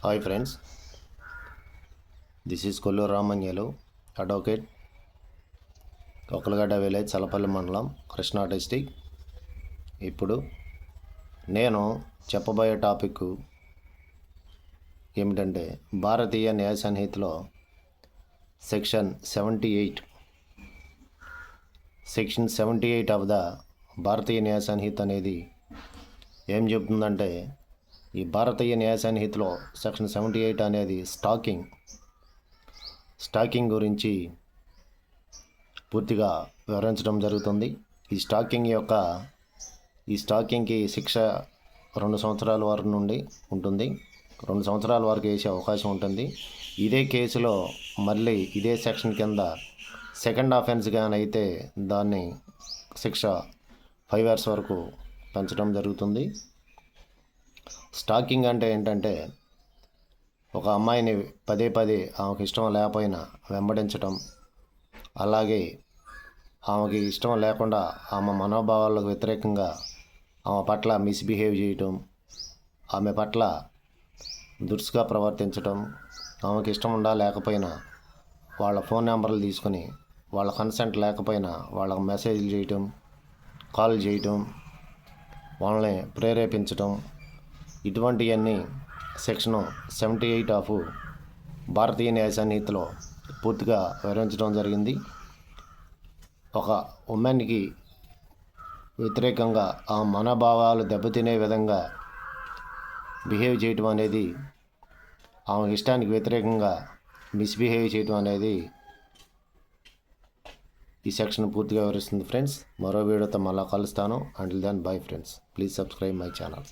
Hi friends, this is Kolluru Ramanyalu, advocate, Okkalagadda village, Chalapalli మండలం, Krishna district. ఇప్పుడు నేను చెప్పబోయే టాపిక్ ఏమిటంటే భారతీయ న్యాయ సంహితలో సెక్షన్ 78 ఆఫ్ ద భారతీయ న్యాయ సంహిత అనేది ఏం చెబుతుందంటే, ఈ భారతీయ న్యాయ సంహితలో సెక్షన్ 78 అనేది స్టాకింగ్ గురించి పూర్తిగా వివరించడం జరుగుతుంది. ఈ స్టాకింగ్కి శిక్ష 2 సంవత్సరాల వరకు నుండి ఉంటుంది. 2 సంవత్సరాల వరకు వేసే అవకాశం ఉంటుంది. ఇదే కేసులో మళ్ళీ ఇదే సెక్షన్ కింద సెకండ్ ఆఫెన్స్ గానైతే దాన్ని శిక్ష 5 years వరకు పెంచడం జరుగుతుంది. స్టాకింగ్ అంటే ఏంటంటే, ఒక అమ్మాయిని పదే ఆమెకు ఇష్టం లేకపోయినా వెంబడించటం, అలాగే ఆమెకి ఇష్టం లేకుండా ఆమె మనోభావాలకు వ్యతిరేకంగా ఆమె పట్ల మిస్బిహేవ్ చేయటం, ఆమె పట్ల దురుసుగా ప్రవర్తించటం, ఆమెకి ఇష్టం ఉండా లేకపోయినా వాళ్ళ ఫోన్ నెంబర్లు తీసుకుని వాళ్ళ కన్సెంట్ లేకపోయినా వాళ్ళకు మెసేజ్లు చేయటం, కాల్ చేయటం, వాళ్ళని ప్రేరేపించటం, ఇటువంటివన్నీ సెక్షన్ 78 ఆఫ్ భారతీయ న్యాయ సంహితలో పూర్తిగా వివరించడం జరిగింది. ఒక ఉమెన్కి వ్యతిరేకంగా ఆ మనోభావాలు దెబ్బతినే విధంగా బిహేవ్ చేయటం అనేది, ఆమె ఇష్టానికి వ్యతిరేకంగా మిస్బిహేవ్ చేయటం అనేది ఈ సెక్షన్ పూర్తిగా వివరిస్తుంది. ఫ్రెండ్స్, మరో వీడియోతో మళ్ళీ కలుస్తాను. Until then, bye friends. Please subscribe my channel.